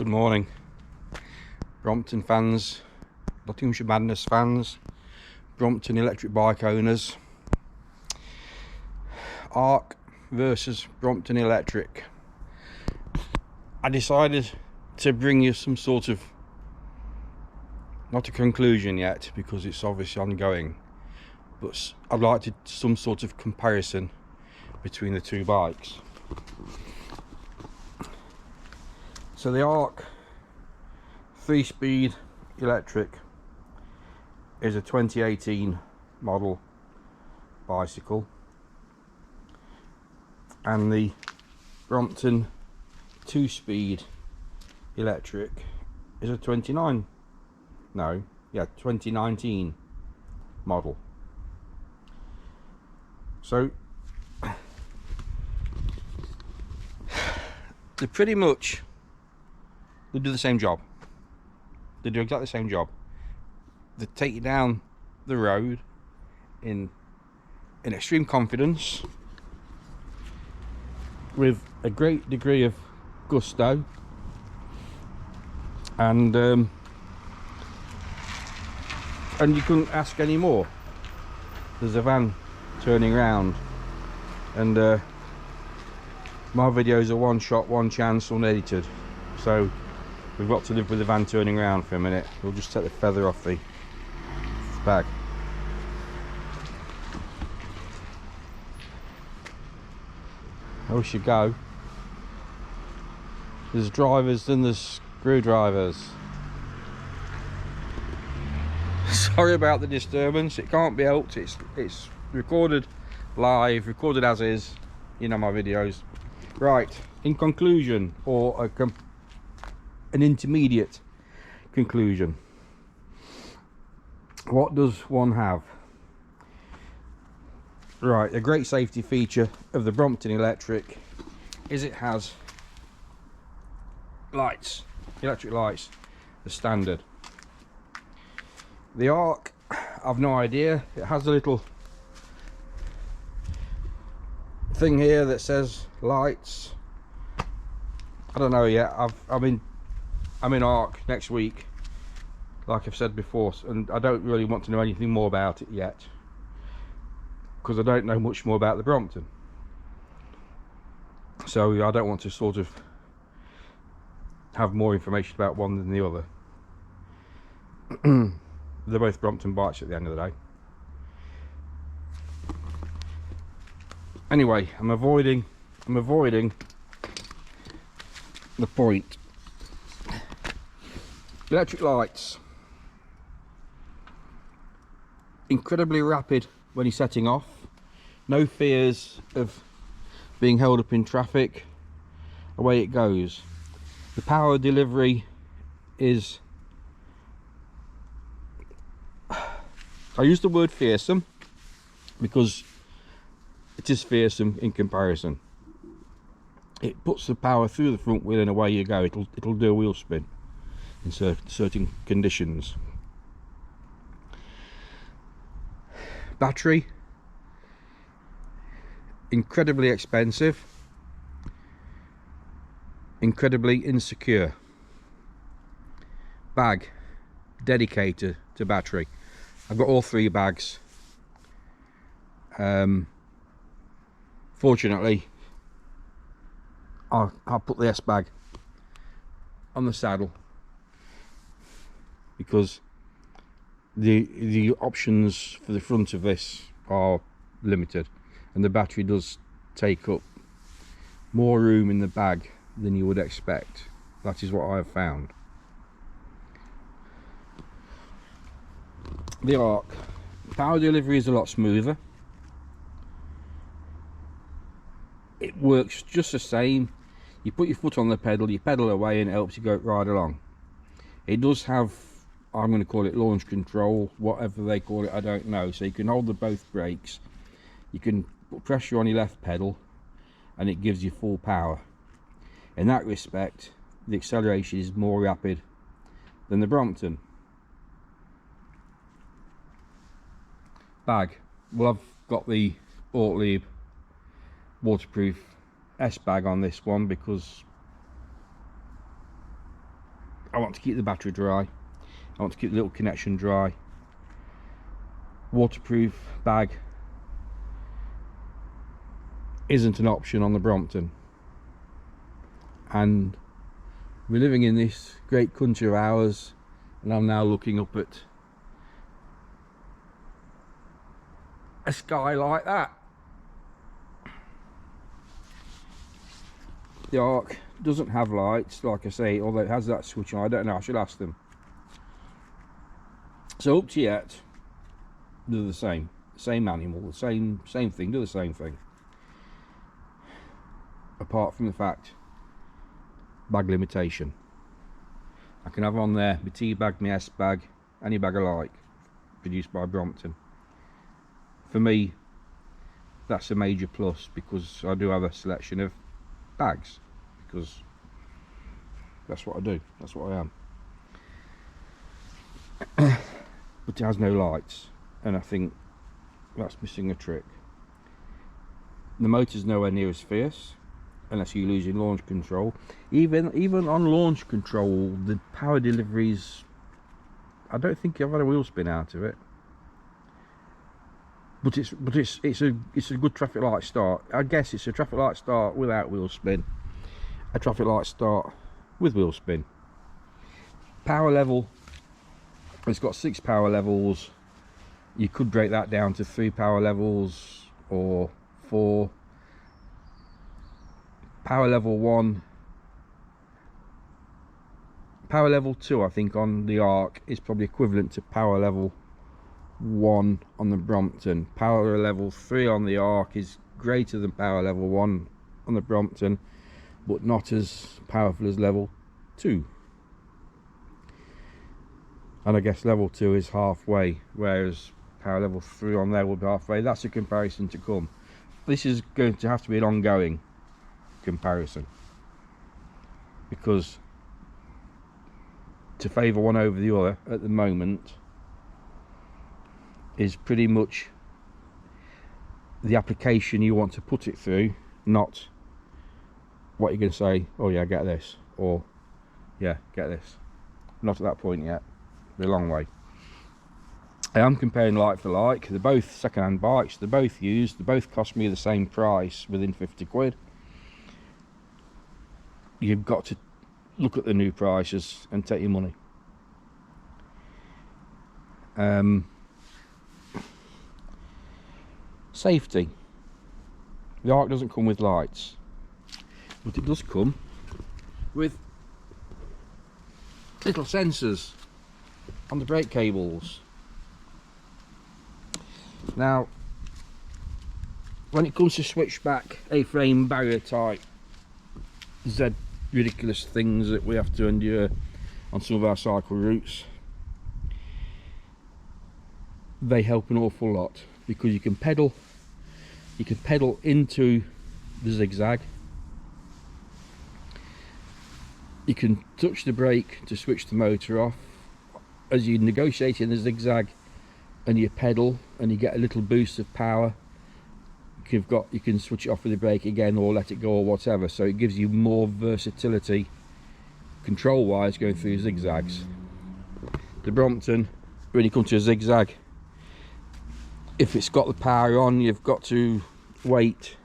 Good morning, Brompton fans, Nottinghamshire Madness fans, Brompton electric bike owners. ARC versus Brompton Electric. I decided to bring you some sort of, not a conclusion yet because it's obviously ongoing, but I'd like to some sort of comparison between the two bikes. So the ARC 3-speed electric is a 2018 model bicycle, and the Brompton 2-speed electric is a 2019 model. So they pretty much they do the same job. They do exactly the same job. They take you down the road in extreme confidence, with a great degree of gusto, and you couldn't ask any more. There's a van turning around, and my videos are one shot, one chance, unedited, so we've got to live with the van turning around for a minute. We'll just take the feather off the bag. Oh, we should go. There's drivers and there's screwdrivers. Sorry about the disturbance, it can't be helped. It's recorded live, recorded as is, you know my videos. Right, in conclusion, or an intermediate conclusion, what does one have? Right, a great safety feature of the Brompton Electric is it has lights, electric lights, the standard. The ARC, I've no idea. It has a little thing here that says lights. I don't know yet. I'm in ARC next week, like I've said before, and I don't really want to know anything more about it yet, because I don't know much more about the Brompton, so I don't want to sort of have more information about one than the other. They're both Brompton bikes at the end of the day. Anyway, I'm avoiding the point. Electric lights, incredibly rapid when you're setting off, no fears of being held up in traffic, away it goes. The power delivery is, I use the word fearsome because it is fearsome in comparison. It puts the power through the front wheel and away you go. It'll do a wheel spin in certain conditions. Battery, incredibly expensive, incredibly insecure. Bag dedicated to battery. I've got all three bags. Fortunately, I'll put the S bag on the saddle because the options for the front of this are limited, and the battery does take up more room in the bag than you would expect. That is what I have found. The ARC power delivery is a lot smoother. It works just the same. You put your foot on the pedal, you pedal away, and it helps you go right along. It does have, I'm going to call it launch control, whatever they call it, I don't know. So you can hold the both brakes, you can put pressure on your left pedal, and it gives you full power. In that respect, the acceleration is more rapid than the Brompton. Bag, well, I've got the Ortlieb waterproof S bag on this one because I want to keep the battery dry, I want to keep the little connection dry. Waterproof bag isn't an option on the Brompton, and we're living in this great country of ours, and I'm now looking up at a sky like that. The Arc doesn't have lights, like I say, although it has that switch on. I don't know, I should ask them. So up to yet, they're the same animal, the same thing, do the same thing. Apart from the fact, bag limitation. I can have on there my tea bag, my S bag, any bag I like, produced by Brompton. For me, that's a major plus, because I do have a selection of bags, because that's what I do, that's what I am. But it has no lights, and I think that's missing a trick. The motor's nowhere near as fierce, unless you're losing launch control. Even on launch control, the power deliveries, I don't think I've had a wheel spin out of it. But it's a good traffic light start. I guess it's a traffic light start without wheel spin, a traffic light start with wheel spin. Power level, it's got 6 power levels. You could break that down to 3 power levels or 4. Power level 1, power level 2 I think on the Arc is probably equivalent to power level 1 on the Brompton. Power level 3 on the Arc is greater than power level 1 on the Brompton, but not as powerful as level 2. And I guess level 2 is halfway, whereas power level 3 on there will be halfway. That's a comparison to come. This is going to have to be an ongoing comparison, because to favour one over the other at the moment is pretty much the application you want to put it through, not what you're going to say, oh yeah, get this, or yeah, get this. Not at that point yet, we're a long way. I am comparing like for like. They're both second-hand bikes, they're both used, they both cost me the same price, within 50 quid. You've got to look at the new prices and take your money. Safety. The Arc doesn't come with lights, but it does come with little sensors on the brake cables. Now, when it comes to switchback A-frame barrier type Z ridiculous things that we have to endure on some of our cycle routes, they help an awful lot, because you can pedal into the zigzag, you can touch the brake to switch the motor off as you negotiate in the zigzag, and you pedal and you get a little boost of power. You can switch it off with the brake again, or let it go, or whatever, so it gives you more versatility control wise going through zigzags. The Brompton, when you come to a zigzag, if it's got the power on, you've got to wait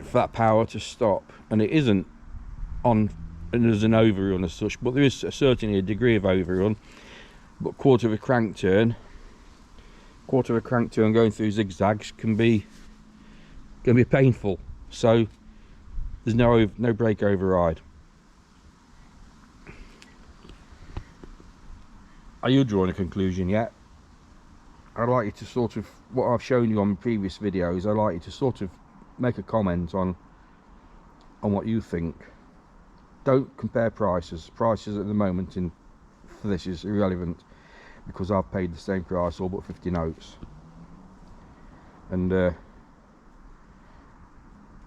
for that power to stop, and it isn't on and there's an overrun as such, but there is certainly a degree of overrun. But quarter of a crank turn going through zigzags can be painful, so there's no brake override. Are you drawing a conclusion yet? I'd like you to sort of, what I've shown you on previous videos, I'd like you to sort of make a comment on what you think. Don't compare prices. Prices at the moment for this is irrelevant, because I've paid the same price, all but 50 notes, and the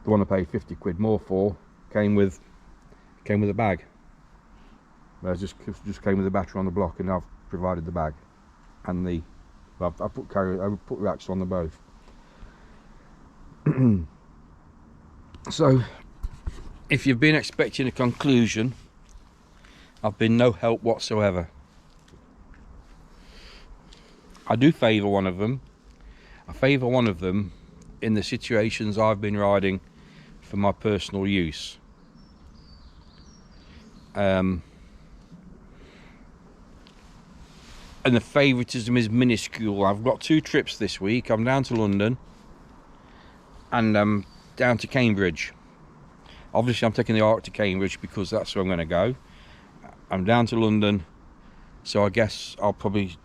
one I paid 50 quid more for came with a bag. Whereas just came with a battery on the block, and I've provided the bag and I put racks on the both. So if you've been expecting a conclusion I've been no help whatsoever. I do favour one of them. I favour one of them in the situations I've been riding for my personal use. And the favouritism is minuscule. I've got 2 trips this week. I'm down to London and down to Cambridge. Obviously I'm taking the ARC to Cambridge because that's where I'm going to go. I'm down to London, so I guess I think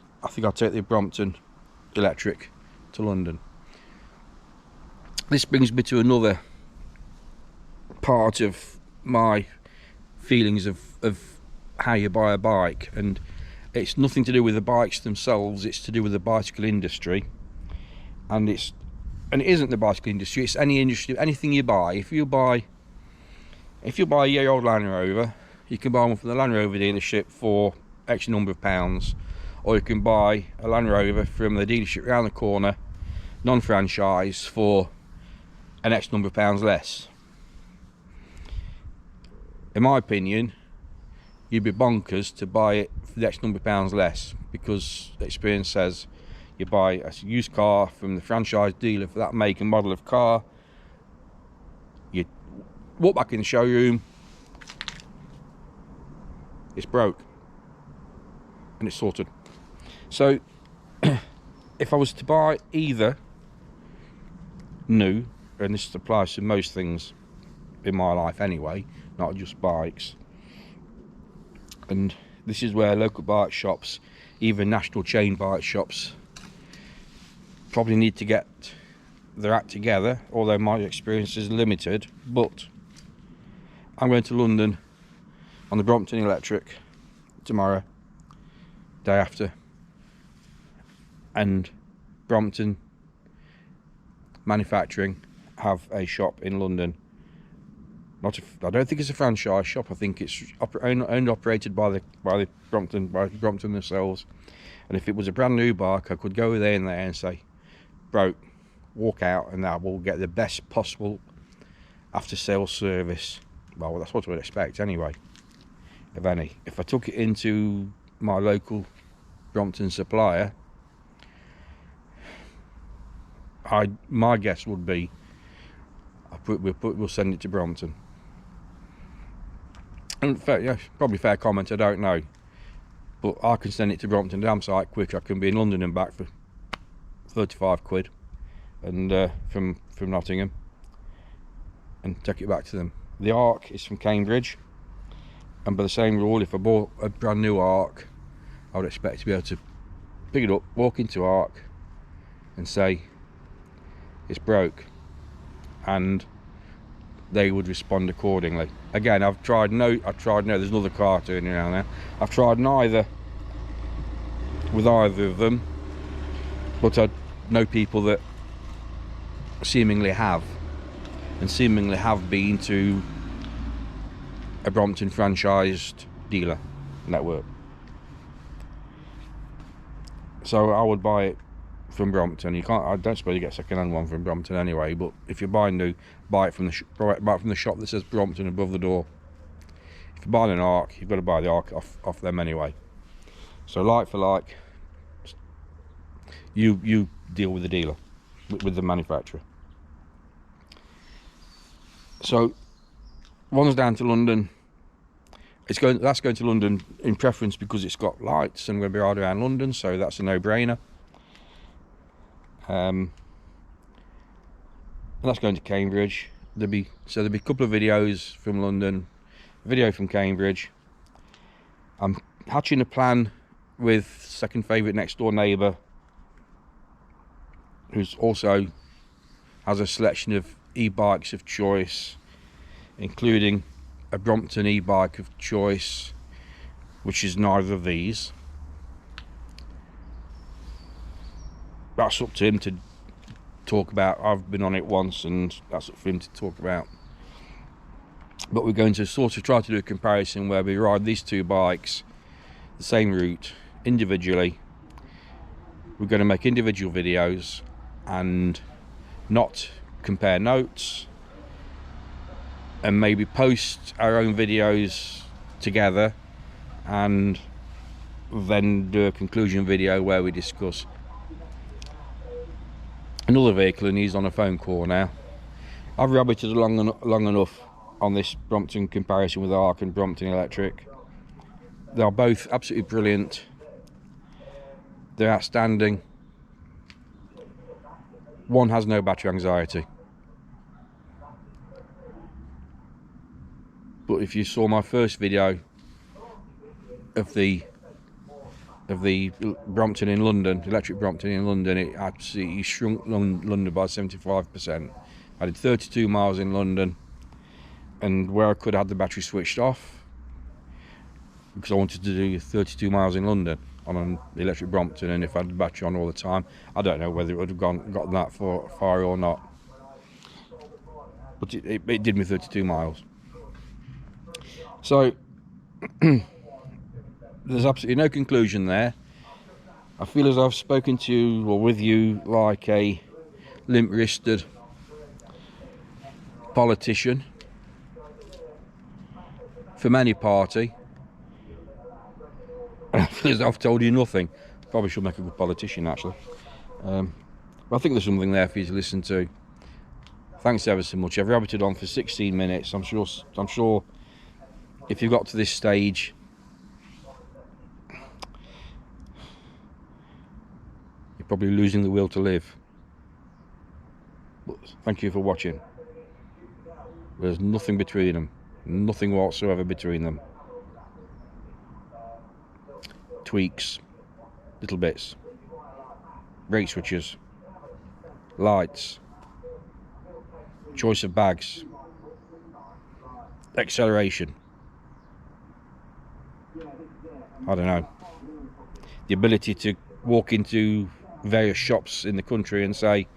I'll take the Brompton electric to London. This brings me to another part of my feelings of how you buy a bike, and it's nothing to do with the bikes themselves, it's to do with the bicycle industry. And it isn't the bicycle industry, it's any industry, anything you buy. If you buy a year-old Land Rover, you can buy one from the Land Rover dealership for X number of pounds, or you can buy a Land Rover from the dealership around the corner, non-franchise, for an X number of pounds less. In my opinion, you'd be bonkers to buy it for the X number of pounds less, because the experience says you buy a used car from the franchise dealer for that make and model of car, you walk back in the showroom, it's broke and it's sorted. So if I was to buy either new, and this applies to most things in my life anyway, not just bikes, and this is where local bike shops, even national chain bike shops, probably need to get their act together, although my experience is limited. But I'm going to London on the Brompton electric tomorrow, day after, and Brompton Manufacturing have a shop in London. I don't think it's a franchise shop. I think it's owned operated by Brompton themselves. And if it was a brand new bike, I could go there and say, broke, walk out, and I will get the best possible after sales service. Well, that's what I would expect anyway, if any. If I took it into my local Brompton supplier, my guess would be we'll send it to Brompton. And probably fair comment, I don't know, but I can send it to Brompton damn sight quick. I can be in London and back for 35 quid, and from Nottingham, and take it back to them. The ARC is from Cambridge, and by the same rule, if I bought a brand new ARC, I would expect to be able to pick it up, walk into ARC and say it's broke, and they would respond accordingly. Again, I've tried no, there's another car turning around there. I've tried neither with either of them, but I know people that seemingly have been to a Brompton franchised dealer network. So I would buy it from Brompton. I don't suppose you get a second-hand one from Brompton anyway, but if you're buying new, buy it from the shop that says Brompton above the door. If you're buying an ARC, you've got to buy the ARC off them anyway. So like for like, you deal with the dealer, with the manufacturer. So one's down to London. That's going to London in preference because it's got lights and we're going to be riding around London, so that's a no-brainer. And that's going to Cambridge. There'll be a couple of videos from London, a video from Cambridge. I'm hatching a plan with second favourite next door neighbour, who's also has a selection of e-bikes of choice, including a Brompton e-bike of choice, which is neither of these. That's up to him to talk about. I've been on it once, and that's up for him to talk about. But we're going to sort of try to do a comparison where we ride these two bikes the same route individually. We're going to make individual videos and not compare notes, and maybe post our own videos together and then do a conclusion video where we discuss another vehicle, and he's on a phone call now. I've rabbited long enough on this Brompton comparison with ARC and Brompton Electric. They are both absolutely brilliant. They're outstanding. One has no battery anxiety. But if you saw my first video of the Brompton in London, electric Brompton in London, it absolutely shrunk London by 75%. I did 32 miles in London, and where I could have had the battery switched off, because I wanted to do 32 miles in London on an electric Brompton, and if I had the battery on all the time, I don't know whether it would have gotten that far or not. But it did me 32 miles. So there's absolutely no conclusion there. I feel as I've spoken to you, or with you, like a limp-wristed politician from any party. I feel as I've told you nothing. Probably should make a good politician, actually. But I think there's something there for you to listen to. Thanks ever so much. I've rabbited on for 16 minutes. I'm sure if you've got to this stage, you're probably losing the will to live. But thank you for watching. There's nothing between them. Nothing whatsoever between them. Tweaks, little bits, brake switches, lights, choice of bags, acceleration, I don't know, the ability to walk into various shops in the country and say,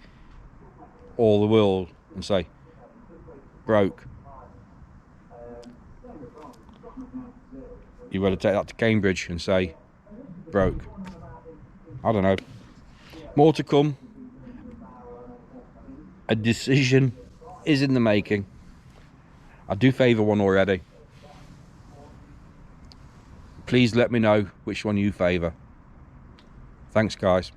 all the world, and say, broke. You've got to take that to Cambridge and say, broke. I don't know. More to come. A decision is in the making. I do favour one already. Please let me know which one you favour. Thanks, guys.